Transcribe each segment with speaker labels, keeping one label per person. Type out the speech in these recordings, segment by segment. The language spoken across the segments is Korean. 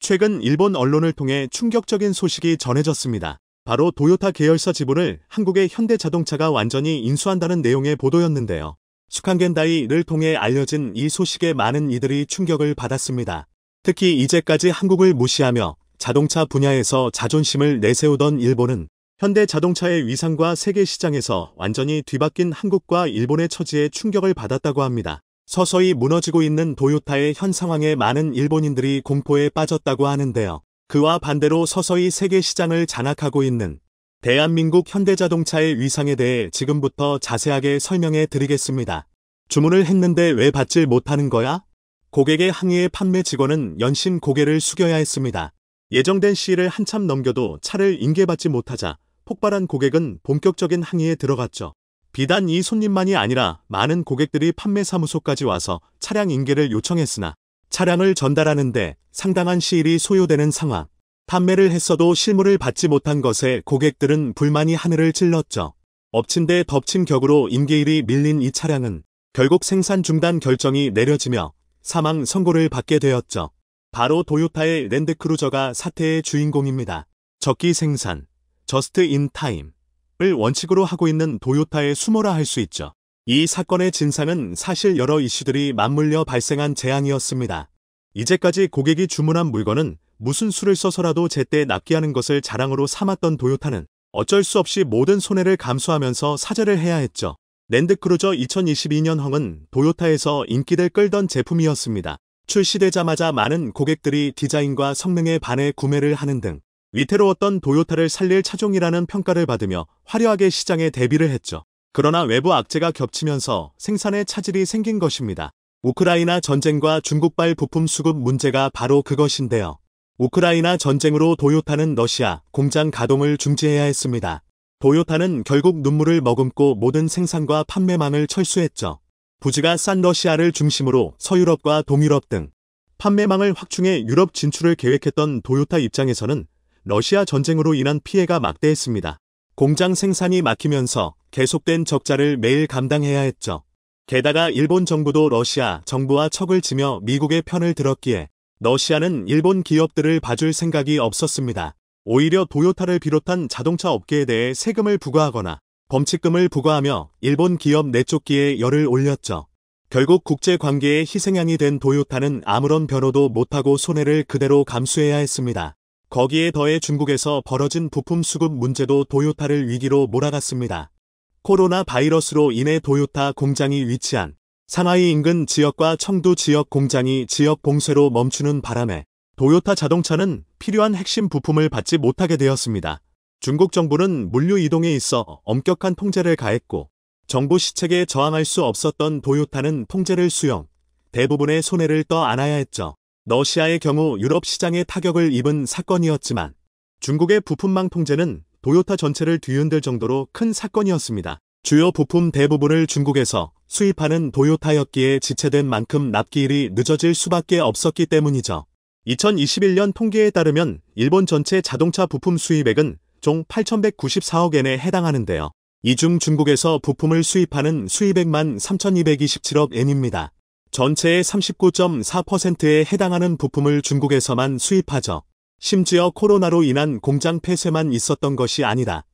Speaker 1: 최근 일본 언론을 통해 충격적인 소식이 전해졌습니다. 바로 도요타 계열사 지분을 한국의 현대자동차가 완전히 인수한다는 내용의 보도였는데요. 수칸겐다이를 통해 알려진 이 소식에 많은 이들이 충격을 받았습니다. 특히 이제까지 한국을 무시하며 자동차 분야에서 자존심을 내세우던 일본은 현대자동차의 위상과 세계 시장에서 완전히 뒤바뀐 한국과 일본의 처지에 충격을 받았다고 합니다. 서서히 무너지고 있는 도요타의 현 상황에 많은 일본인들이 공포에 빠졌다고 하는데요. 그와 반대로 서서히 세계 시장을 장악하고 있는 대한민국 현대자동차의 위상에 대해 지금부터 자세하게 설명해 드리겠습니다. 주문을 했는데 왜 받질 못하는 거야? 고객의 항의에 판매 직원은 연신 고개를 숙여야 했습니다. 예정된 시일을 한참 넘겨도 차를 인계받지 못하자 폭발한 고객은 본격적인 항의에 들어갔죠. 비단 이 손님만이 아니라 많은 고객들이 판매사무소까지 와서 차량 인계를 요청했으나 차량을 전달하는데 상당한 시일이 소요되는 상황. 판매를 했어도 실물을 받지 못한 것에 고객들은 불만이 하늘을 찔렀죠. 엎친 데 덮친 격으로 인계일이 밀린 이 차량은 결국 생산 중단 결정이 내려지며 사망 선고를 받게 되었죠. 바로 도요타의 랜드크루저가 사태의 주인공입니다. 적기 생산, 저스트 인 타임을 원칙으로 하고 있는 도요타의 수모라 할 수 있죠. 이 사건의 진상은 사실 여러 이슈들이 맞물려 발생한 재앙이었습니다. 이제까지 고객이 주문한 물건은 무슨 수를 써서라도 제때 납기하는 것을 자랑으로 삼았던 도요타는 어쩔 수 없이 모든 손해를 감수하면서 사죄를 해야 했죠. 랜드크루저 2022년형은 도요타에서 인기를 끌던 제품이었습니다. 출시되자마자 많은 고객들이 디자인과 성능에 반해 구매를 하는 등 위태로웠던 도요타를 살릴 차종이라는 평가를 받으며 화려하게 시장에 데뷔를 했죠. 그러나 외부 악재가 겹치면서 생산에 차질이 생긴 것입니다. 우크라이나 전쟁과 중국발 부품 수급 문제가 바로 그것인데요. 우크라이나 전쟁으로 도요타는 러시아 공장 가동을 중지해야 했습니다. 도요타는 결국 눈물을 머금고 모든 생산과 판매망을 철수했죠. 부지가 싼 러시아를 중심으로 서유럽과 동유럽 등 판매망을 확충해 유럽 진출을 계획했던 도요타 입장에서는 러시아 전쟁으로 인한 피해가 막대했습니다. 공장 생산이 막히면서 계속된 적자를 매일 감당해야 했죠. 게다가 일본 정부도 러시아 정부와 척을 지며 미국의 편을 들었기에 러시아는 일본 기업들을 봐줄 생각이 없었습니다. 오히려 도요타를 비롯한 자동차 업계에 대해 세금을 부과하거나 범칙금을 부과하며 일본 기업 내쫓기에 열을 올렸죠. 결국 국제관계의 희생양이 된 도요타는 아무런 변호도 못하고 손해를 그대로 감수해야 했습니다. 거기에 더해 중국에서 벌어진 부품 수급 문제도 도요타를 위기로 몰아갔습니다. 코로나 바이러스로 인해 도요타 공장이 위치한 상하이 인근 지역과 청두 지역 공장이 지역 봉쇄로 멈추는 바람에 도요타 자동차는 필요한 핵심 부품을 받지 못하게 되었습니다. 중국 정부는 물류 이동에 있어 엄격한 통제를 가했고 정부 시책에 저항할 수 없었던 도요타는 통제를 수용, 대부분의 손해를 떠안아야 했죠. 러시아의 경우 유럽 시장에 타격을 입은 사건이었지만 중국의 부품망 통제는 도요타 전체를 뒤흔들 정도로 큰 사건이었습니다. 주요 부품 대부분을 중국에서 수입하는 도요타였기에 지체된 만큼 납기일이 늦어질 수밖에 없었기 때문이죠. 2021년 통계에 따르면 일본 전체 자동차 부품 수입액은 총 8,194억엔에 해당하는데요. 이 중 중국에서 부품을 수입하는 수입액만 3,227억 엔입니다. 전체의 39.4%에 해당하는 부품을 중국에서만 수입하죠. 심지어 코로나로 인한 공장 폐쇄만 있었던 것이 아니라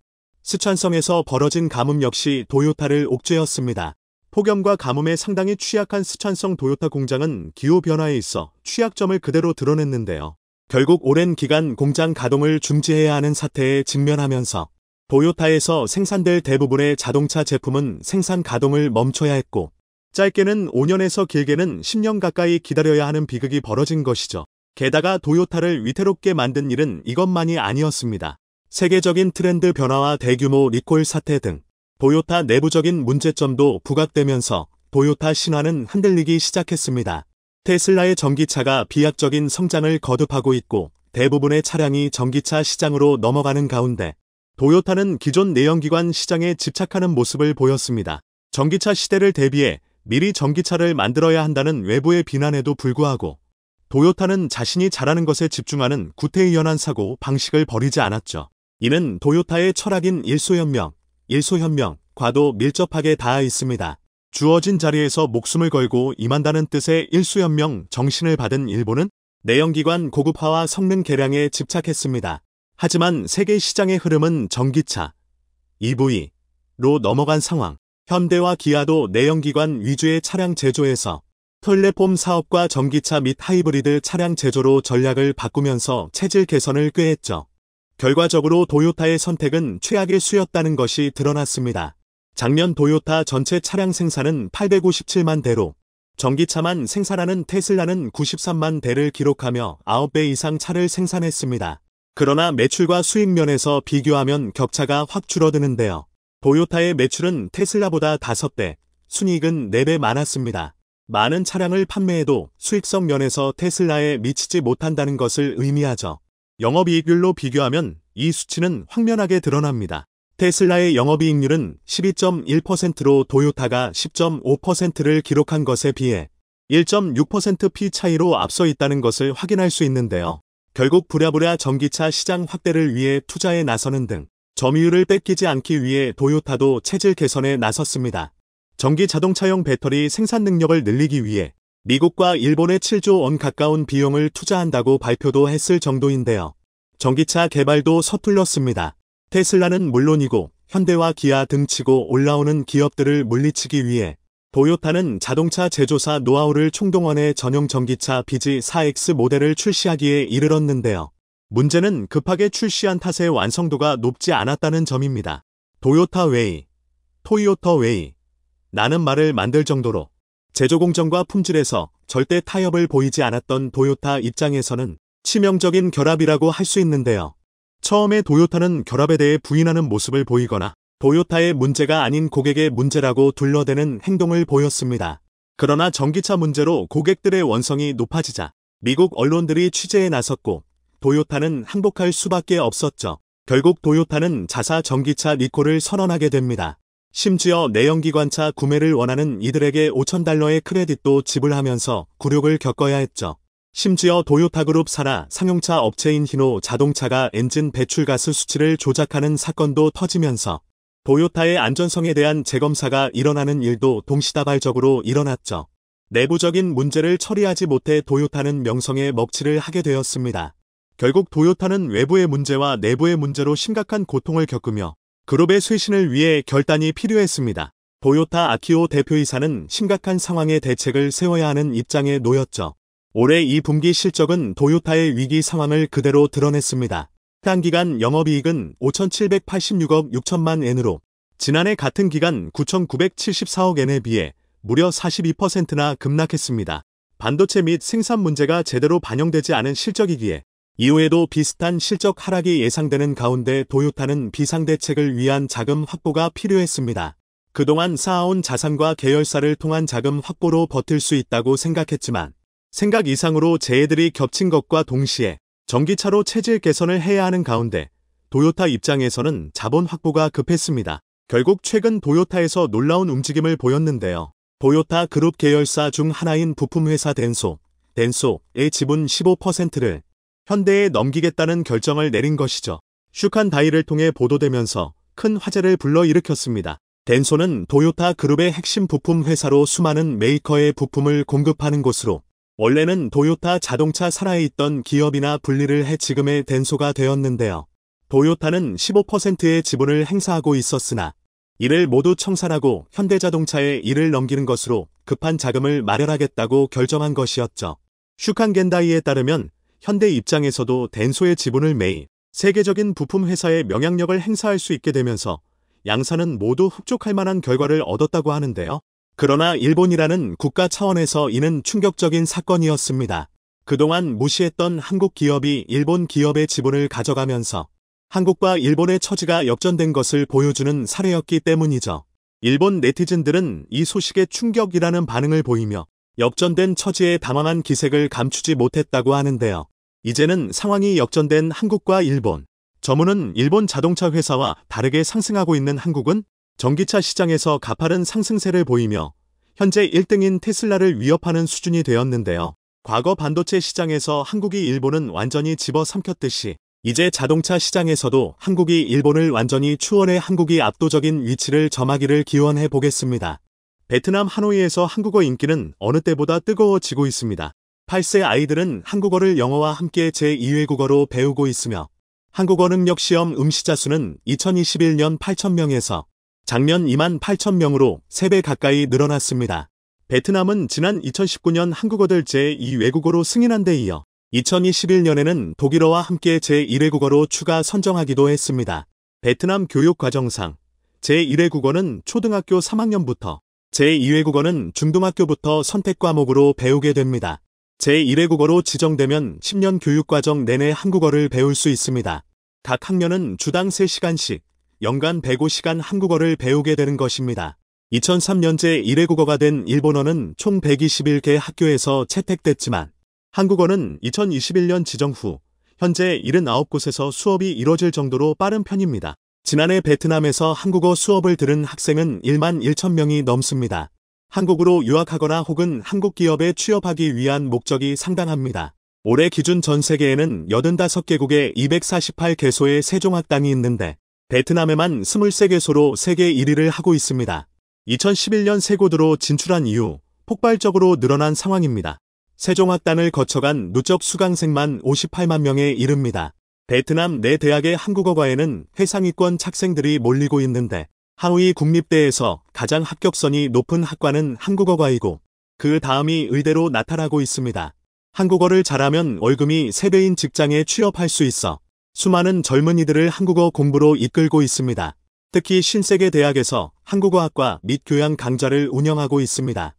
Speaker 1: 스촨성에서 벌어진 가뭄 역시 도요타를 옥죄었습니다. 폭염과 가뭄에 상당히 취약한 스촨성 도요타 공장은 기후변화에 있어 취약점을 그대로 드러냈는데요. 결국 오랜 기간 공장 가동을 중지해야 하는 사태에 직면하면서 도요타에서 생산될 대부분의 자동차 제품은 생산 가동을 멈춰야 했고 짧게는 5년에서 길게는 10년 가까이 기다려야 하는 비극이 벌어진 것이죠. 게다가 도요타를 위태롭게 만든 일은 이것만이 아니었습니다. 세계적인 트렌드 변화와 대규모 리콜 사태 등 도요타 내부적인 문제점도 부각되면서 도요타 신화는 흔들리기 시작했습니다. 테슬라의 전기차가 비약적인 성장을 거듭하고 있고 대부분의 차량이 전기차 시장으로 넘어가는 가운데 도요타는 기존 내연기관 시장에 집착하는 모습을 보였습니다. 전기차 시대를 대비해 미리 전기차를 만들어야 한다는 외부의 비난에도 불구하고 도요타는 자신이 잘하는 것에 집중하는 구태의연한 사고 방식을 버리지 않았죠. 이는 도요타의 철학인 일소현명과도 밀접하게 닿아 있습니다. 주어진 자리에서 목숨을 걸고 임한다는 뜻의 일소현명 정신을 받은 일본은 내연기관 고급화와 성능 개량에 집착했습니다. 하지만 세계 시장의 흐름은 전기차, EV로 넘어간 상황. 현대와 기아도 내연기관 위주의 차량 제조에서 플랫폼 사업과 전기차 및 하이브리드 차량 제조로 전략을 바꾸면서 체질 개선을 꾀했죠. 결과적으로 도요타의 선택은 최악의 수였다는 것이 드러났습니다. 작년 도요타 전체 차량 생산은 857만 대로 전기차만 생산하는 테슬라는 93만 대를 기록하며 9배 이상 차를 생산했습니다. 그러나 매출과 수익 면에서 비교하면 격차가 확 줄어드는데요. 도요타의 매출은 테슬라보다 5배, 순이익은 4배 많았습니다. 많은 차량을 판매해도 수익성 면에서 테슬라에 미치지 못한다는 것을 의미하죠. 영업이익률로 비교하면 이 수치는 확연하게 드러납니다. 테슬라의 영업이익률은 12.1%로 도요타가 10.5%를 기록한 것에 비해 1.6%p 차이로 앞서 있다는 것을 확인할 수 있는데요. 결국 부랴부랴 전기차 시장 확대를 위해 투자에 나서는 등 점유율을 뺏기지 않기 위해 도요타도 체질 개선에 나섰습니다. 전기 자동차용 배터리 생산 능력을 늘리기 위해 미국과 일본에 7조 원 가까운 비용을 투자한다고 발표도 했을 정도인데요. 전기차 개발도 서툴렀습니다. 테슬라는 물론이고 현대와 기아 등 치고 올라오는 기업들을 물리치기 위해 도요타는 자동차 제조사 노하우를 총동원해 전용 전기차 BZ4X 모델을 출시하기에 이르렀는데요. 문제는 급하게 출시한 탓에 완성도가 높지 않았다는 점입니다. 도요타 웨이, 토요타 웨이 라는 말을 만들 정도로 제조 공정과 품질에서 절대 타협을 보이지 않았던 도요타 입장에서는 치명적인 결합이라고 할 수 있는데요. 처음에 도요타는 결합에 대해 부인하는 모습을 보이거나 도요타의 문제가 아닌 고객의 문제라고 둘러대는 행동을 보였습니다. 그러나 전기차 문제로 고객들의 원성이 높아지자 미국 언론들이 취재에 나섰고 도요타는 항복할 수밖에 없었죠. 결국 도요타는 자사 전기차 리콜을 선언하게 됩니다. 심지어 내연기관차 구매를 원하는 이들에게 $5,000의 크레딧도 지불하면서 굴욕을 겪어야 했죠. 심지어 도요타그룹 산하 상용차 업체인 히노 자동차가 엔진 배출가스 수치를 조작하는 사건도 터지면서 도요타의 안전성에 대한 재검사가 일어나는 일도 동시다발적으로 일어났죠. 내부적인 문제를 처리하지 못해 도요타는 명성에 먹칠을 하게 되었습니다. 결국 도요타는 외부의 문제와 내부의 문제로 심각한 고통을 겪으며 그룹의 쇄신을 위해 결단이 필요했습니다. 도요타 아키오 대표이사는 심각한 상황에 대책을 세워야 하는 입장에 놓였죠. 올해 2분기 실적은 도요타의 위기 상황을 그대로 드러냈습니다. 단기간 영업이익은 5,786억 6천만 엔으로 지난해 같은 기간 9,974억 엔에 비해 무려 42%나 급락했습니다. 반도체 및 생산 문제가 제대로 반영되지 않은 실적이기에 이후에도 비슷한 실적 하락이 예상되는 가운데 도요타는 비상대책을 위한 자금 확보가 필요했습니다. 그동안 쌓아온 자산과 계열사를 통한 자금 확보로 버틸 수 있다고 생각했지만 생각 이상으로 재해들이 겹친 것과 동시에 전기차로 체질 개선을 해야 하는 가운데 도요타 입장에서는 자본 확보가 급했습니다. 결국 최근 도요타에서 놀라운 움직임을 보였는데요. 도요타 그룹 계열사 중 하나인 부품회사 덴소의 지분 15%를 현대에 넘기겠다는 결정을 내린 것이죠. 슈칸 다이를 통해 보도되면서 큰 화제를 불러일으켰습니다. 덴소는 도요타 그룹의 핵심 부품 회사로 수많은 메이커의 부품을 공급하는 곳으로 원래는 도요타 자동차 산하에 있던 기업이나 분리를 해 지금의 덴소가 되었는데요. 도요타는 15%의 지분을 행사하고 있었으나 이를 모두 청산하고 현대자동차에 이를 넘기는 것으로 급한 자금을 마련하겠다고 결정한 것이었죠. 슈칸 겐다이에 따르면 현대 입장에서도 덴소의 지분을 매입, 세계적인 부품 회사의 영향력을 행사할 수 있게 되면서 양사는 모두 흡족할 만한 결과를 얻었다고 하는데요. 그러나 일본이라는 국가 차원에서 이는 충격적인 사건이었습니다. 그동안 무시했던 한국 기업이 일본 기업의 지분을 가져가면서 한국과 일본의 처지가 역전된 것을 보여주는 사례였기 때문이죠. 일본 네티즌들은 이 소식에 충격이라는 반응을 보이며 역전된 처지에 당황한 기색을 감추지 못했다고 하는데요. 이제는 상황이 역전된 한국과 일본. 저문은 일본 자동차 회사와 다르게 상승하고 있는 한국은 전기차 시장에서 가파른 상승세를 보이며 현재 1등인 테슬라를 위협하는 수준이 되었는데요. 과거 반도체 시장에서 한국이 일본은 완전히 집어삼켰듯이 이제 자동차 시장에서도 한국이 일본을 완전히 추월해 한국이 압도적인 위치를 점하기를 기원해 보겠습니다. 베트남 하노이에서 한국어 인기는 어느 때보다 뜨거워지고 있습니다. 8세 아이들은 한국어를 영어와 함께 제2외국어로 배우고 있으며 한국어 능력 시험 응시자 수는 2021년 8,000명에서 작년 28,000명으로 3배 가까이 늘어났습니다. 베트남은 지난 2019년 한국어를 제2외국어로 승인한 데 이어 2021년에는 독일어와 함께 제1외국어로 추가 선정하기도 했습니다. 베트남 교육과정상 제1외국어는 초등학교 3학년부터, 제2외국어는 중등학교부터 선택과목으로 배우게 됩니다. 제1외국어로 지정되면 10년 교육과정 내내 한국어를 배울 수 있습니다. 각 학년은 주당 3시간씩 연간 105시간 한국어를 배우게 되는 것입니다. 2003년 제1외국어가 된 일본어는 총 121개 학교에서 채택됐지만 한국어는 2021년 지정 후 현재 79곳에서 수업이 이뤄질 정도로 빠른 편입니다. 지난해 베트남에서 한국어 수업을 들은 학생은 1만 1천 명이 넘습니다. 한국으로 유학하거나 혹은 한국 기업에 취업하기 위한 목적이 상당합니다. 올해 기준 전 세계에는 85개국에 248개소의 세종학당이 있는데 베트남에만 23개소로 세계 1위를 하고 있습니다. 2011년 세 곳으로 진출한 이후 폭발적으로 늘어난 상황입니다. 세종학당을 거쳐간 누적 수강생만 58만 명에 이릅니다. 베트남 내 대학의 한국어과에는 회상위권 학생들이 몰리고 있는데 하노이 국립대에서 가장 합격선이 높은 학과는 한국어과이고 그 다음이 의대로 나타나고 있습니다. 한국어를 잘하면 월급이 3배인 직장에 취업할 수 있어 수많은 젊은이들을 한국어 공부로 이끌고 있습니다. 특히 신세계 대학에서 한국어학과 및 교양 강좌를 운영하고 있습니다.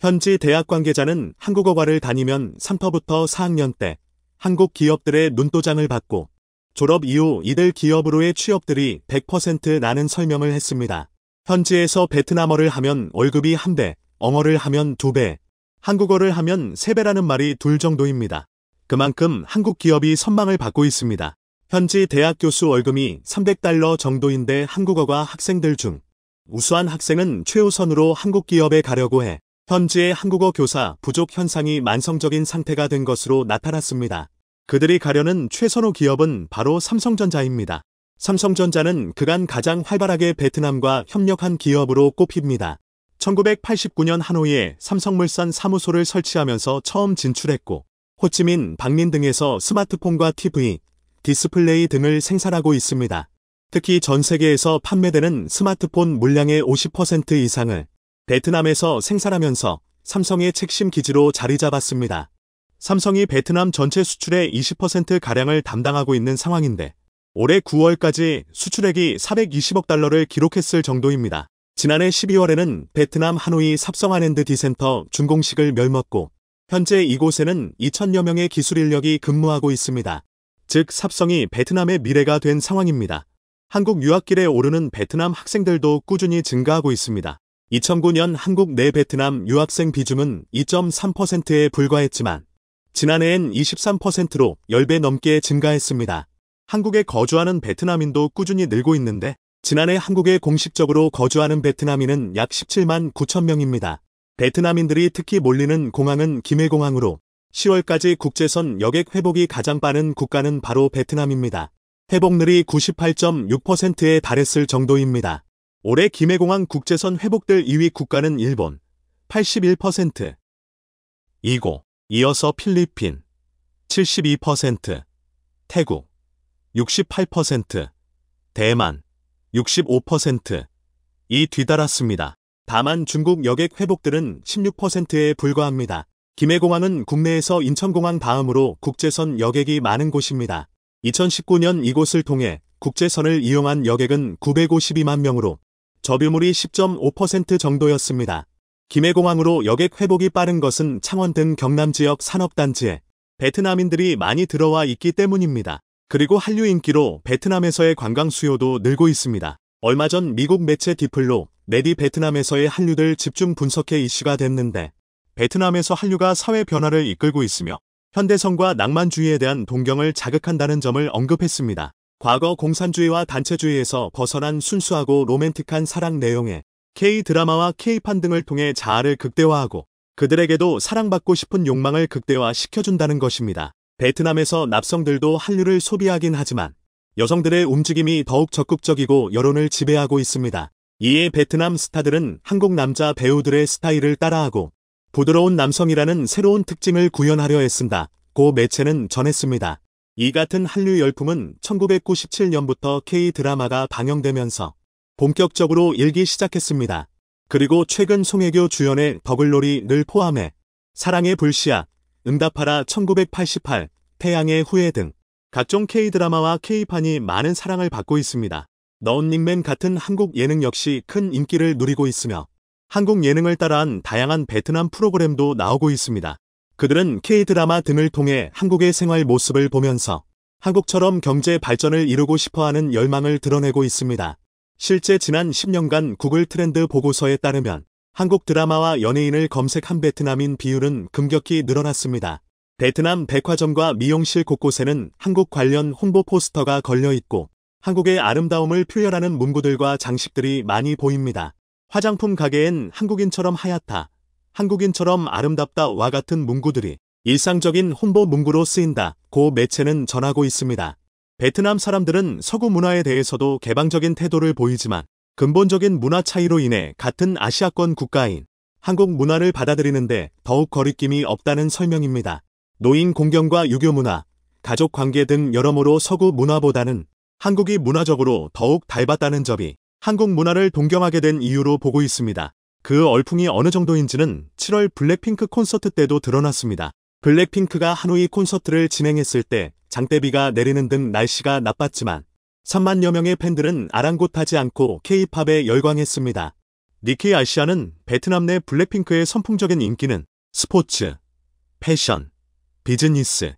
Speaker 1: 현지 대학 관계자는 한국어과를 다니면 3터부터 4학년 때 한국 기업들의 눈도장을 받고 졸업 이후 이들 기업으로의 취업들이 100% 나는 설명을 했습니다. 현지에서 베트남어를 하면 월급이 1배, 영어를 하면 2배, 한국어를 하면 3배라는 말이 둘 정도입니다. 그만큼 한국 기업이 선망을 받고 있습니다. 현지 대학 교수 월급이 300달러 정도인데 한국어과 학생들 중 우수한 학생은 최우선으로 한국 기업에 가려고 해 현지의 한국어 교사 부족 현상이 만성적인 상태가 된 것으로 나타났습니다. 그들이 가려는 최선호 기업은 바로 삼성전자입니다. 삼성전자는 그간 가장 활발하게 베트남과 협력한 기업으로 꼽힙니다. 1989년 하노이에 삼성물산 사무소를 설치하면서 처음 진출했고 호치민, 박린 등에서 스마트폰과 TV, 디스플레이 등을 생산하고 있습니다. 특히 전 세계에서 판매되는 스마트폰 물량의 50% 이상을 베트남에서 생산하면서 삼성의 핵심 기지로 자리 잡았습니다. 삼성이 베트남 전체 수출의 20%가량을 담당하고 있는 상황인데 올해 9월까지 수출액이 420억 달러를 기록했을 정도입니다. 지난해 12월에는 베트남 하노이 삽성아랜드 디센터 준공식을 멸먹고 현재 이곳에는 2,000여 명의 기술 인력이 근무하고 있습니다. 즉 삽성이 베트남의 미래가 된 상황입니다. 한국 유학길에 오르는 베트남 학생들도 꾸준히 증가하고 있습니다. 2009년 한국 내 베트남 유학생 비중은 2.3%에 불과했지만 지난해엔 23%로 10배 넘게 증가했습니다. 한국에 거주하는 베트남인도 꾸준히 늘고 있는데 지난해 한국에 공식적으로 거주하는 베트남인은 약 17만 9천 명입니다. 베트남인들이 특히 몰리는 공항은 김해공항으로 10월까지 국제선 여객 회복이 가장 빠른 국가는 바로 베트남입니다. 회복률이 98.6%에 달했을 정도입니다. 올해 김해공항 국제선 회복될 2위 국가는 일본 81%, 이고 이어서 필리핀 72%, 태국 68%, 대만 65%이 뒤따랐습니다. 다만 중국 여객 회복들은 16%에 불과합니다. 김해공항은 국내에서 인천공항 다음으로 국제선 여객이 많은 곳입니다. 2019년 이곳을 통해 국제선을 이용한 여객은 952만 명으로 접유물이 10.5% 정도였습니다. 김해공항으로 여객 회복이 빠른 것은 창원 등 경남 지역 산업단지에 베트남인들이 많이 들어와 있기 때문입니다. 그리고 한류 인기로 베트남에서의 관광 수요도 늘고 있습니다. 얼마 전 미국 매체 디플로 네디 베트남에서의 한류들 집중 분석회 이슈가 됐는데 베트남에서 한류가 사회 변화를 이끌고 있으며 현대성과 낭만주의에 대한 동경을 자극한다는 점을 언급했습니다. 과거 공산주의와 단체주의에서 벗어난 순수하고 로맨틱한 사랑 내용에 K-드라마와 K-판 등을 통해 자아를 극대화하고 그들에게도 사랑받고 싶은 욕망을 극대화시켜준다는 것입니다. 베트남에서 남성들도 한류를 소비하긴 하지만 여성들의 움직임이 더욱 적극적이고 여론을 지배하고 있습니다. 이에 베트남 스타들은 한국 남자 배우들의 스타일을 따라하고 부드러운 남성이라는 새로운 특징을 구현하려 애쓴다고 매체는 전했습니다. 이 같은 한류 열풍은 1997년부터 K-드라마가 방영되면서 본격적으로 일기 시작했습니다. 그리고 최근 송혜교 주연의 더글로리를 포함해 사랑의 불시약, 응답하라 1988, 태양의 후예 등 각종 K-드라마와 K-판이 많은 사랑을 받고 있습니다. 런닝맨 같은 한국 예능 역시 큰 인기를 누리고 있으며 한국 예능을 따라한 다양한 베트남 프로그램도 나오고 있습니다. 그들은 K-드라마 등을 통해 한국의 생활 모습을 보면서 한국처럼 경제 발전을 이루고 싶어하는 열망을 드러내고 있습니다. 실제 지난 10년간 구글 트렌드 보고서에 따르면 한국 드라마와 연예인을 검색한 베트남인 비율은 급격히 늘어났습니다. 베트남 백화점과 미용실 곳곳에는 한국 관련 홍보 포스터가 걸려 있고 한국의 아름다움을 표현하는 문구들과 장식들이 많이 보입니다. 화장품 가게엔 한국인처럼 하얗다, 한국인처럼 아름답다와 같은 문구들이 일상적인 홍보 문구로 쓰인다고 매체는 전하고 있습니다. 베트남 사람들은 서구 문화에 대해서도 개방적인 태도를 보이지만 근본적인 문화 차이로 인해 같은 아시아권 국가인 한국 문화를 받아들이는데 더욱 거리낌이 없다는 설명입니다. 노인 공경과 유교 문화, 가족 관계 등 여러모로 서구 문화보다는 한국이 문화적으로 더욱 닮았다는 점이 한국 문화를 동경하게 된 이유로 보고 있습니다. 그 얼풍이 어느 정도인지는 7월 블랙핑크 콘서트 때도 드러났습니다. 블랙핑크가 하노이 콘서트를 진행했을 때 장대비가 내리는 등 날씨가 나빴지만 3만여 명의 팬들은 아랑곳하지 않고 K-팝에 열광했습니다. 니키 아시아는 베트남 내 블랙핑크의 선풍적인 인기는 스포츠, 패션, 비즈니스,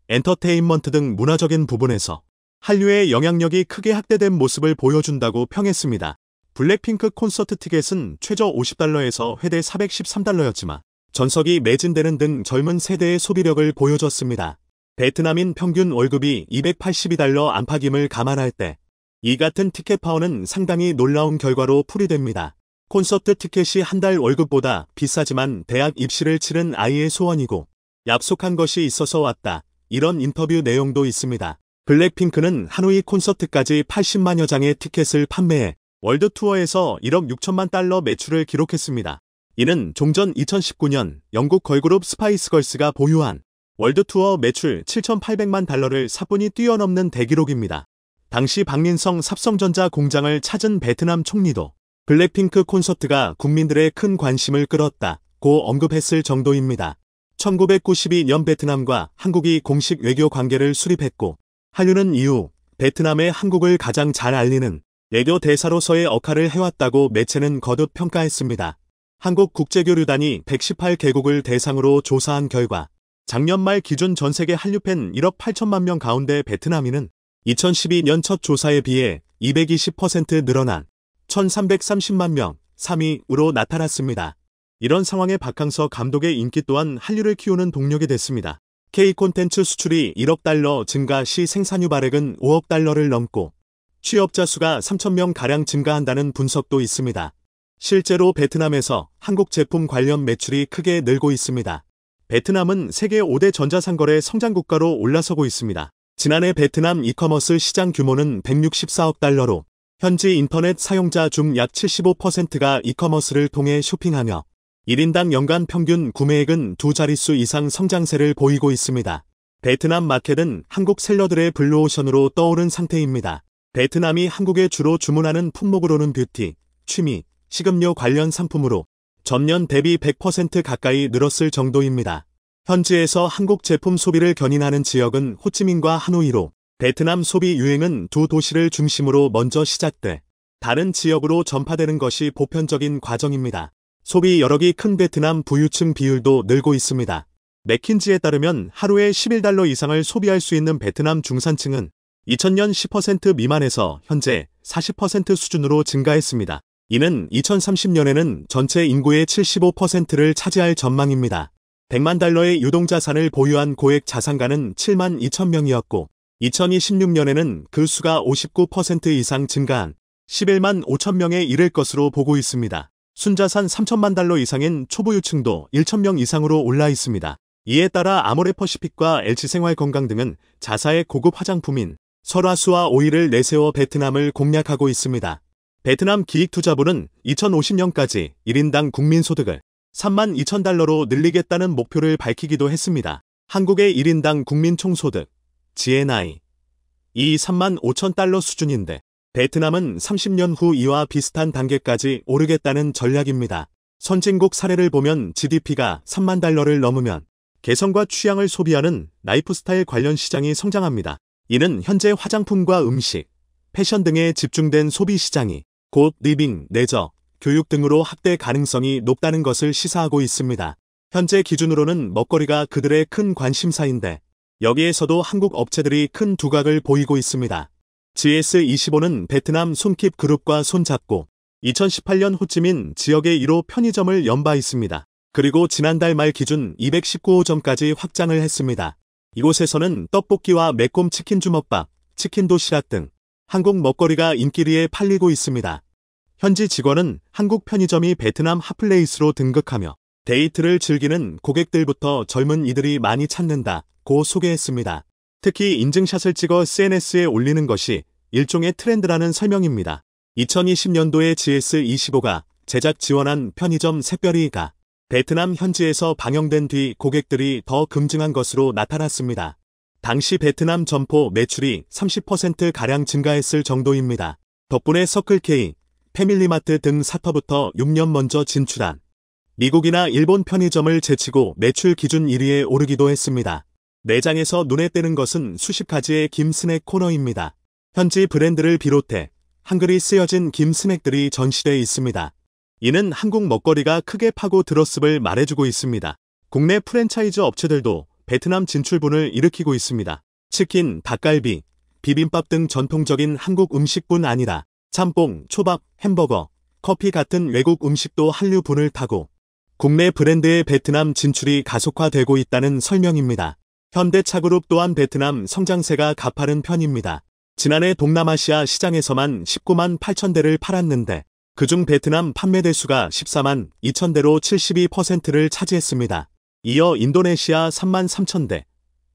Speaker 1: 엔터테인먼트 등 문화적인 부분에서 한류의 영향력이 크게 확대된 모습을 보여준다고 평했습니다. 블랙핑크 콘서트 티켓은 최저 $50에서 최대 $413였지만 전석이 매진되는 등 젊은 세대의 소비력을 보여줬습니다. 베트남인 평균 월급이 $282 안팎임을 감안할 때 이 같은 티켓 파워는 상당히 놀라운 결과로 풀이됩니다. 콘서트 티켓이 한 달 월급보다 비싸지만 대학 입시를 치른 아이의 소원이고 약속한 것이 있어서 왔다. 이런 인터뷰 내용도 있습니다. 블랙핑크는 하노이 콘서트까지 80만여 장의 티켓을 판매해 월드 투어에서 1억 6천만 달러 매출을 기록했습니다. 이는 종전 2019년 영국 걸그룹 스파이스 걸스가 보유한 월드 투어 매출 7,800만 달러를 사뿐히 뛰어넘는 대기록입니다. 당시 박민성 삽성전자 공장을 찾은 베트남 총리도 블랙핑크 콘서트가 국민들의 큰 관심을 끌었다고 언급했을 정도입니다. 1992년 베트남과 한국이 공식 외교 관계를 수립했고 한류는 이후 베트남의 한국을 가장 잘 알리는 외교 대사로서의 역할을 해왔다고 매체는 거듭 평가했습니다. 한국국제교류단이 118개국을 대상으로 조사한 결과 작년 말 기준 전세계 한류팬 1억 8천만 명 가운데 베트남인은 2012년 첫 조사에 비해 220% 늘어난 1,330만 명, 3위로 나타났습니다. 이런 상황에 박항서 감독의 인기 또한 한류를 키우는 동력이 됐습니다. K-콘텐츠 수출이 1억 달러 증가 시 생산유 발액은 5억 달러를 넘고 취업자 수가 3,000명가량 증가한다는 분석도 있습니다. 실제로 베트남에서 한국 제품 관련 매출이 크게 늘고 있습니다. 베트남은 세계 5대 전자상거래 성장국가로 올라서고 있습니다. 지난해 베트남 이커머스 시장 규모는 164억 달러로 현지 인터넷 사용자 중 약 75%가 이커머스를 통해 쇼핑하며 1인당 연간 평균 구매액은 두 자릿수 이상 성장세를 보이고 있습니다. 베트남 마켓은 한국 셀러들의 블루오션으로 떠오른 상태입니다. 베트남이 한국에 주로 주문하는 품목으로는 뷰티, 취미, 식음료 관련 상품으로 전년 대비 100% 가까이 늘었을 정도입니다. 현지에서 한국 제품 소비를 견인하는 지역은 호치민과 하노이로 베트남 소비 유행은 두 도시를 중심으로 먼저 시작돼 다른 지역으로 전파되는 것이 보편적인 과정입니다. 소비 여력이 큰 베트남 부유층 비율도 늘고 있습니다. 맥킨지에 따르면 하루에 $11 이상을 소비할 수 있는 베트남 중산층은 2000년 10% 미만에서 현재 40% 수준으로 증가했습니다. 이는 2030년에는 전체 인구의 75%를 차지할 전망입니다. 100만 달러의 유동자산을 보유한 고액 자산가는 7만 2천 명이었고 2026년에는 그 수가 59% 이상 증가한 11만 5천 명에 이를 것으로 보고 있습니다. 순자산 3천만 달러 이상인 초보유층도 1천 명 이상으로 올라 있습니다. 이에 따라 아모레퍼시픽과 LG생활건강 등은 자사의 고급 화장품인 설화수와 오일을 내세워 베트남을 공략하고 있습니다. 베트남 기익투자부는 2050년까지 1인당 국민소득을 32,000달러로 늘리겠다는 목표를 밝히기도 했습니다. 한국의 1인당 국민총소득 GNI 이 35,000달러 수준인데 베트남은 30년 후 이와 비슷한 단계까지 오르겠다는 전략입니다. 선진국 사례를 보면 GDP가 3만 달러를 넘으면 개성과 취향을 소비하는 라이프스타일 관련 시장이 성장합니다. 이는 현재 화장품과 음식, 패션 등에 집중된 소비 시장이 곧 리빙, 레저, 교육 등으로 확대 가능성이 높다는 것을 시사하고 있습니다. 현재 기준으로는 먹거리가 그들의 큰 관심사인데 여기에서도 한국 업체들이 큰 두각을 보이고 있습니다. GS25는 베트남 손킵 그룹과 손잡고 2018년 호치민 지역의 1호 편의점을 연바 있습니다. 그리고 지난달 말 기준 219호점까지 확장을 했습니다. 이곳에서는 떡볶이와 매콤 치킨 주먹밥, 치킨 도시락 등 한국 먹거리가 인기리에 팔리고 있습니다. 현지 직원은 한국 편의점이 베트남 핫플레이스로 등극하며 데이트를 즐기는 고객들부터 젊은 이들이 많이 찾는다고 소개했습니다. 특히 인증샷을 찍어 SNS에 올리는 것이 일종의 트렌드라는 설명입니다. 2020년도에 GS25가 제작 지원한 편의점 새별이가 베트남 현지에서 방영된 뒤 고객들이 더 급증한 것으로 나타났습니다. 당시 베트남 점포 매출이 30%가량 증가했을 정도입니다. 덕분에 서클K, 패밀리마트 등 사터부터 6년 먼저 진출한 미국이나 일본 편의점을 제치고 매출 기준 1위에 오르기도 했습니다. 매장에서 눈에 띄는 것은 수십 가지의 김 스낵 코너입니다. 현지 브랜드를 비롯해 한글이 쓰여진 김 스낵들이 전시되어 있습니다. 이는 한국 먹거리가 크게 파고 들었음을 말해주고 있습니다. 국내 프랜차이즈 업체들도 베트남 진출분을 일으키고 있습니다. 치킨, 닭갈비, 비빔밥 등 전통적인 한국 음식뿐 아니라 짬뽕, 초밥, 햄버거, 커피 같은 외국 음식도 한류분을 타고 국내 브랜드의 베트남 진출이 가속화되고 있다는 설명입니다. 현대차그룹 또한 베트남 성장세가 가파른 편입니다. 지난해 동남아시아 시장에서만 19만 8천 대를 팔았는데 그중 베트남 판매 대수가 14만 2천 대로 72%를 차지했습니다. 이어 인도네시아 3만 3천 대,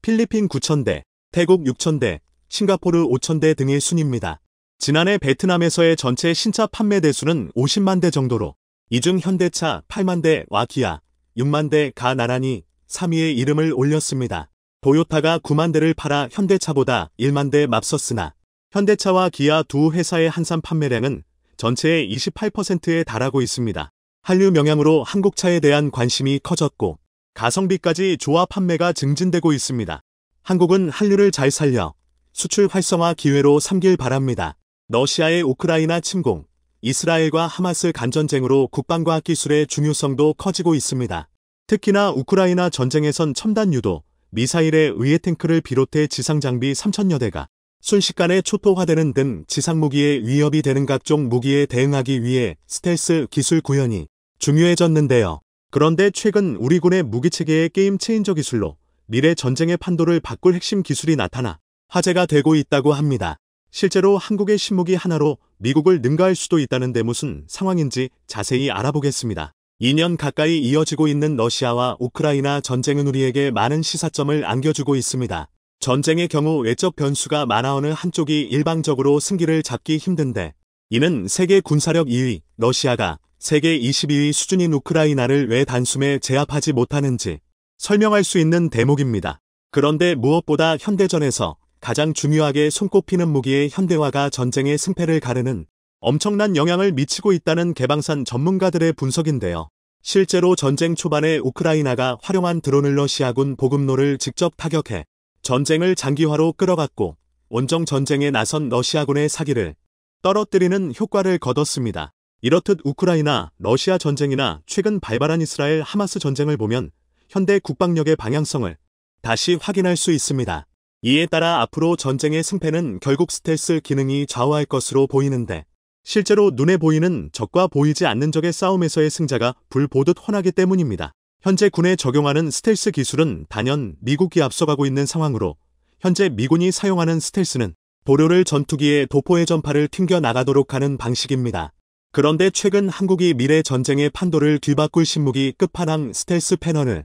Speaker 1: 필리핀 9천 대, 태국 6천 대, 싱가포르 5천 대 등의 순입니다. 지난해 베트남에서의 전체 신차 판매 대수는 50만 대 정도로 이 중 현대차 8만 대와 기아 6만 대가 나란히 3위에 이름을 올렸습니다. 도요타가 9만 대를 팔아 현대차보다 1만 대 맞섰으나 현대차와 기아 두 회사의 한산 판매량은 전체의 28%에 달하고 있습니다. 한류 명향으로 한국차에 대한 관심이 커졌고 가성비까지 조화 판매가 증진되고 있습니다. 한국은 한류를 잘 살려 수출 활성화 기회로 삼길 바랍니다. 러시아의 우크라이나 침공, 이스라엘과 하마스 간전쟁으로 국방과학 기술의 중요성도 커지고 있습니다. 특히나 우크라이나 전쟁에선 첨단 유도, 미사일의 의해 탱크를 비롯해 지상장비 3천여 대가 순식간에 초토화되는 등 지상무기의 위협이 되는 각종 무기에 대응하기 위해 스텔스 기술 구현이 중요해졌는데요. 그런데 최근 우리 군의 무기체계의 게임 체인저 기술로 미래 전쟁의 판도를 바꿀 핵심 기술이 나타나 화제가 되고 있다고 합니다. 실제로 한국의 신무기 하나로 미국을 능가할 수도 있다는데 무슨 상황인지 자세히 알아보겠습니다. 2년 가까이 이어지고 있는 러시아와 우크라이나 전쟁은 우리에게 많은 시사점을 안겨주고 있습니다. 전쟁의 경우 외적 변수가 많아 어느 한쪽이 일방적으로 승기를 잡기 힘든데 이는 세계 군사력 2위 러시아가 세계 22위 수준인 우크라이나를 왜 단숨에 제압하지 못하는지 설명할 수 있는 대목입니다. 그런데 무엇보다 현대전에서 가장 중요하게 손꼽히는 무기의 현대화가 전쟁의 승패를 가르는 엄청난 영향을 미치고 있다는 개방산 전문가들의 분석인데요. 실제로 전쟁 초반에 우크라이나가 활용한 드론을 러시아군 보급로를 직접 타격해 전쟁을 장기화로 끌어갔고 원정 전쟁에 나선 러시아군의 사기를 떨어뜨리는 효과를 거뒀습니다. 이렇듯 우크라이나, 러시아 전쟁이나 최근 발발한 이스라엘 하마스 전쟁을 보면 현대 국방력의 방향성을 다시 확인할 수 있습니다. 이에 따라 앞으로 전쟁의 승패는 결국 스텔스 기능이 좌우할 것으로 보이는데 실제로 눈에 보이는 적과 보이지 않는 적의 싸움에서의 승자가 불 보듯 훤하기 때문입니다. 현재 군에 적용하는 스텔스 기술은 단연 미국이 앞서가고 있는 상황으로 현재 미군이 사용하는 스텔스는 도료를 전투기에 도포의 전파를 튕겨 나가도록 하는 방식입니다. 그런데 최근 한국이 미래 전쟁의 판도를 뒤바꿀 신무기 끝판왕 스텔스 패널을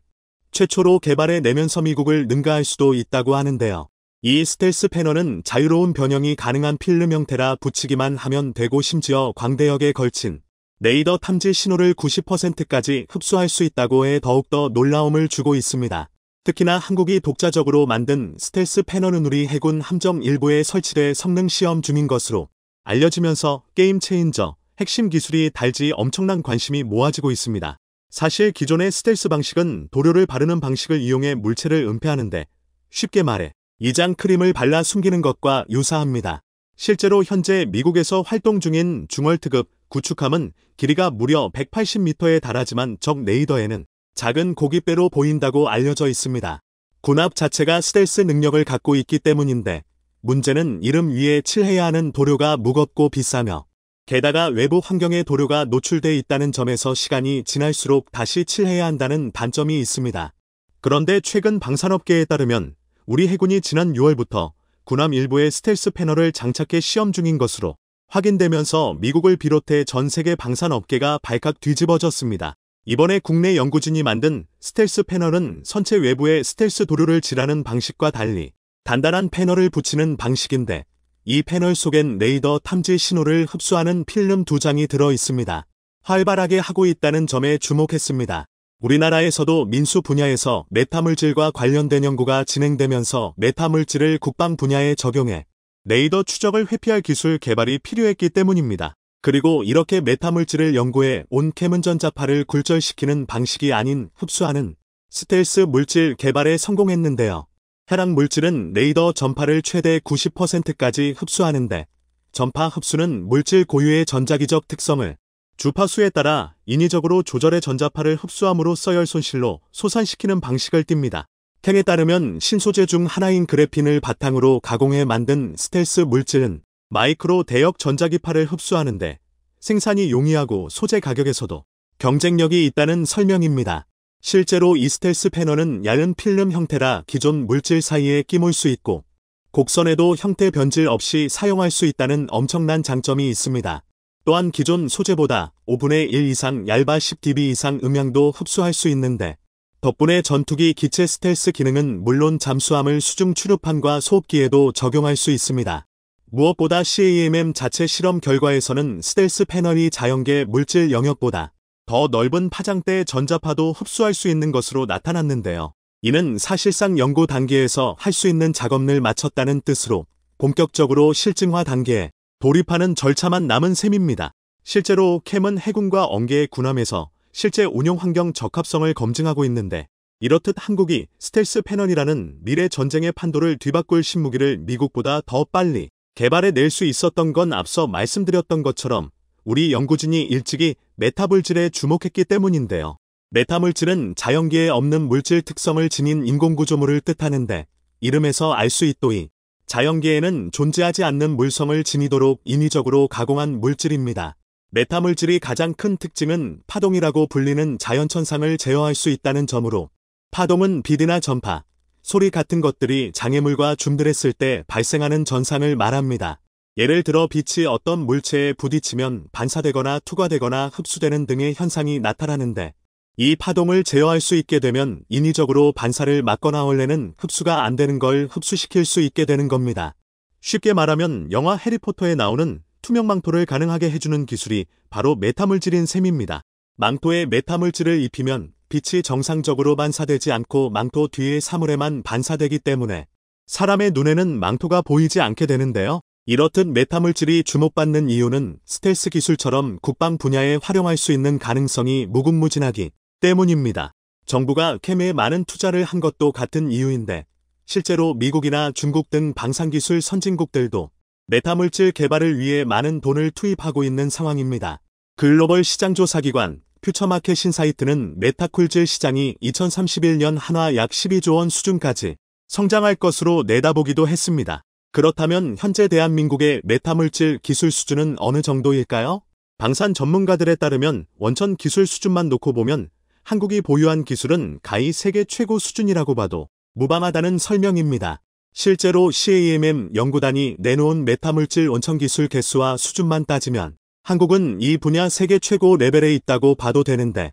Speaker 1: 최초로 개발해 내면서 미국을 능가할 수도 있다고 하는데요. 이 스텔스 패널은 자유로운 변형이 가능한 필름 형태라 붙이기만 하면 되고 심지어 광대역에 걸친 레이더 탐지 신호를 90%까지 흡수할 수 있다고 해 더욱더 놀라움을 주고 있습니다. 특히나 한국이 독자적으로 만든 스텔스 패널은 우리 해군 함정 일부에 설치돼 성능 시험 중인 것으로 알려지면서 게임 체인저, 핵심 기술이 달지 엄청난 관심이 모아지고 있습니다. 사실 기존의 스텔스 방식은 도료를 바르는 방식을 이용해 물체를 은폐하는데 쉽게 말해 이장 크림을 발라 숨기는 것과 유사합니다. 실제로 현재 미국에서 활동 중인 중월특급 구축함은 길이가 무려 180m에 달하지만 적 레이더에는 작은 고깃배로 보인다고 알려져 있습니다. 군함 자체가 스텔스 능력을 갖고 있기 때문인데 문제는 이름 위에 칠해야 하는 도료가 무겁고 비싸며 게다가 외부 환경에 도료가 노출돼 있다는 점에서 시간이 지날수록 다시 칠해야 한다는 단점이 있습니다. 그런데 최근 방산업계에 따르면 우리 해군이 지난 6월부터 군함 일부에 스텔스 패널을 장착해 시험 중인 것으로 확인되면서 미국을 비롯해 전 세계 방산업계가 발칵 뒤집어졌습니다. 이번에 국내 연구진이 만든 스텔스 패널은 선체 외부에 스텔스 도료를 칠하는 방식과 달리 단단한 패널을 붙이는 방식인데 이 패널 속엔 레이더 탐지 신호를 흡수하는 필름 2장이 들어 있습니다. 활발하게 하고 있다는 점에 주목했습니다. 우리나라에서도 민수 분야에서 메타물질과 관련된 연구가 진행되면서 메타물질을 국방 분야에 적용해 레이더 추적을 회피할 기술 개발이 필요했기 때문입니다. 그리고 이렇게 메타물질을 연구해 온 캐문 전자파를 굴절시키는 방식이 아닌 흡수하는 스텔스 물질 개발에 성공했는데요. 해당 물질은 레이더 전파를 최대 90%까지 흡수하는데 전파 흡수는 물질 고유의 전자기적 특성을 주파수에 따라 인위적으로 조절해 전자파를 흡수함으로써 열 손실로 소산시키는 방식을 띱니다. 캥에 따르면 신소재 중 하나인 그래핀을 바탕으로 가공해 만든 스텔스 물질은 마이크로 대역 전자기파를 흡수하는데 생산이 용이하고 소재 가격에서도 경쟁력이 있다는 설명입니다. 실제로 이 스텔스 패널은 얇은 필름 형태라 기존 물질 사이에 끼물 수 있고 곡선에도 형태 변질 없이 사용할 수 있다는 엄청난 장점이 있습니다. 또한 기존 소재보다 5분의 1 이상 얇아 10dB 이상 음향도 흡수할 수 있는데 덕분에 전투기 기체 스텔스 기능은 물론 잠수함을 수중 추류판과 소흡기에도 적용할 수 있습니다. 무엇보다 CAMM 자체 실험 결과에서는 스텔스 패널이 자연계 물질 영역보다 더 넓은 파장대의 전자파도 흡수할 수 있는 것으로 나타났는데요. 이는 사실상 연구 단계에서 할 수 있는 작업을 마쳤다는 뜻으로 본격적으로 실증화 단계에 돌입하는 절차만 남은 셈입니다. 실제로 캠은 해군과 언개의 군함에서 실제 운용 환경 적합성을 검증하고 있는데 이렇듯 한국이 스텔스 패널이라는 미래 전쟁의 판도를 뒤바꿀 신무기를 미국보다 더 빨리 개발해 낼 수 있었던 건 앞서 말씀드렸던 것처럼 우리 연구진이 일찍이 메타물질에 주목했기 때문인데요. 메타물질은 자연계에 없는 물질 특성을 지닌 인공구조물을 뜻하는데 이름에서 알 수 있도이 자연계에는 존재하지 않는 물성을 지니도록 인위적으로 가공한 물질입니다. 메타물질이 가장 큰 특징은 파동이라고 불리는 자연천상을 제어할 수 있다는 점으로 파동은 빛이나 전파, 소리 같은 것들이 장애물과 줌들했을 때 발생하는 전상을 말합니다. 예를 들어 빛이 어떤 물체에 부딪히면 반사되거나 투과되거나 흡수되는 등의 현상이 나타나는데 이 파동을 제어할 수 있게 되면 인위적으로 반사를 막거나 원래는 흡수가 안 되는 걸 흡수시킬 수 있게 되는 겁니다. 쉽게 말하면 영화 해리포터에 나오는 투명 망토를 가능하게 해주는 기술이 바로 메타물질인 셈입니다. 망토에 메타물질을 입히면 빛이 정상적으로 반사되지 않고 망토 뒤의 사물에만 반사되기 때문에 사람의 눈에는 망토가 보이지 않게 되는데요. 이렇듯 메타물질이 주목받는 이유는 스텔스 기술처럼 국방 분야에 활용할 수 있는 가능성이 무궁무진하기 때문입니다. 정부가 캠에 많은 투자를 한 것도 같은 이유인데 실제로 미국이나 중국 등 방산기술 선진국들도 메타물질 개발을 위해 많은 돈을 투입하고 있는 상황입니다. 글로벌 시장조사기관 퓨처마켓 인사이트는 메타쿨질 시장이 2031년 한화 약 12조 원 수준까지 성장할 것으로 내다보기도 했습니다. 그렇다면 현재 대한민국의 메타물질 기술 수준은 어느 정도일까요? 방산 전문가들에 따르면 원천 기술 수준만 놓고 보면 한국이 보유한 기술은 가히 세계 최고 수준이라고 봐도 무방하다는 설명입니다. 실제로 CAMM 연구단이 내놓은 메타물질 원천 기술 개수와 수준만 따지면 한국은 이 분야 세계 최고 레벨에 있다고 봐도 되는데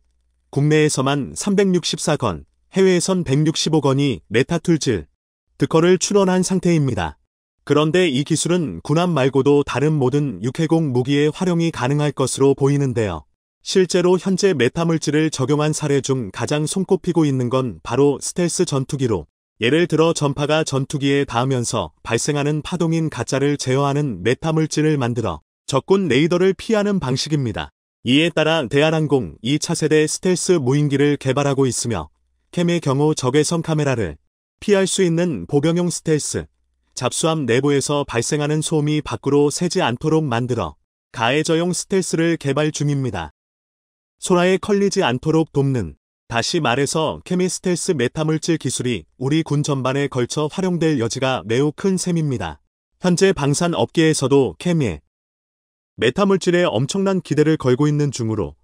Speaker 1: 국내에서만 364건, 해외에선 165건이 메타툴질 특허를 출원한 상태입니다. 그런데 이 기술은 군함 말고도 다른 모든 육해공 무기에 활용이 가능할 것으로 보이는데요. 실제로 현재 메타물질을 적용한 사례 중 가장 손꼽히고 있는 건 바로 스텔스 전투기로, 예를 들어 전파가 전투기에 닿으면서 발생하는 파동인 가짜를 제어하는 메타물질을 만들어 적군 레이더를 피하는 방식입니다. 이에 따라 대한항공 2차세대 스텔스 무인기를 개발하고 있으며 캠의 경우 적외선 카메라를 피할 수 있는 보병용 스텔스, 잡수함 내부에서 발생하는 소음이 밖으로 새지 않도록 만들어 가해저용 스텔스를 개발 중입니다. 소라에 걸리지 않도록 돕는, 다시 말해서 케미 스텔스 메타물질 기술이 우리 군 전반에 걸쳐 활용될 여지가 매우 큰 셈입니다. 현재 방산 업계에서도 케미의 메타물질에 엄청난 기대를 걸고 있는 중으로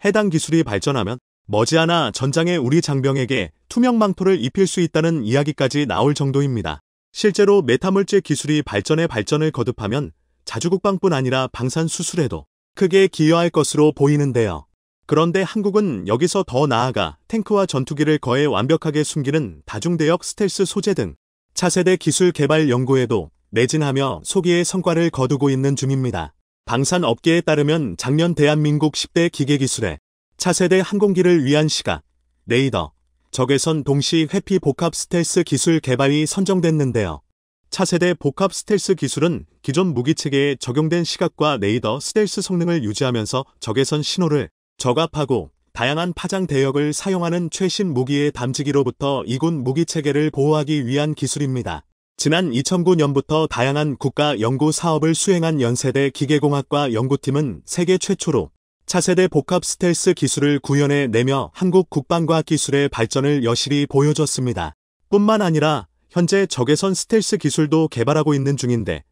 Speaker 1: 해당 기술이 발전하면 머지않아 전장의 우리 장병에게 투명 망토를 입힐 수 있다는 이야기까지 나올 정도입니다. 실제로 메타물질 기술이 발전을 거듭하면 자주국방뿐 아니라 방산 수출에도 크게 기여할 것으로 보이는데요. 그런데 한국은 여기서 더 나아가 탱크와 전투기를 거의 완벽하게 숨기는 다중대역 스텔스 소재 등 차세대 기술 개발 연구에도 매진하며 소기의 성과를 거두고 있는 중입니다. 방산 업계에 따르면 작년 대한민국 10대 기계기술의 차세대 항공기를 위한 시각, 레이더, 적외선 동시 회피 복합 스텔스 기술 개발이 선정됐는데요. 차세대 복합 스텔스 기술은 기존 무기체계에 적용된 시각과 레이더 스텔스 성능을 유지하면서 적외선 신호를 적압하고 다양한 파장 대역을 사용하는 최신 무기의 담지기로부터 이군 무기체계를 보호하기 위한 기술입니다. 지난 2009년부터 다양한 국가 연구 사업을 수행한 연세대 기계공학과 연구팀은 세계 최초로 차세대 복합 스텔스 기술을 구현해 내며 한국 국방과학기술의 발전을 여실히 보여줬습니다. 뿐만 아니라 현재 적외선 스텔스 기술도 개발하고 있는 중인데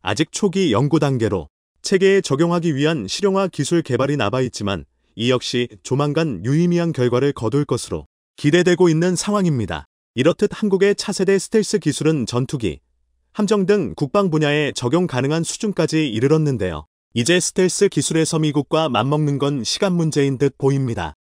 Speaker 1: 아직 초기 연구 단계로 체계에 적용하기 위한 실용화 기술 개발이 남아있지만 이 역시 조만간 유의미한 결과를 거둘 것으로 기대되고 있는 상황입니다. 이렇듯 한국의 차세대 스텔스 기술은 전투기, 함정 등 국방 분야에 적용 가능한 수준까지 이르렀는데요. 이제 스텔스 기술에서 미국과 맞먹는 건 시간 문제인 듯 보입니다.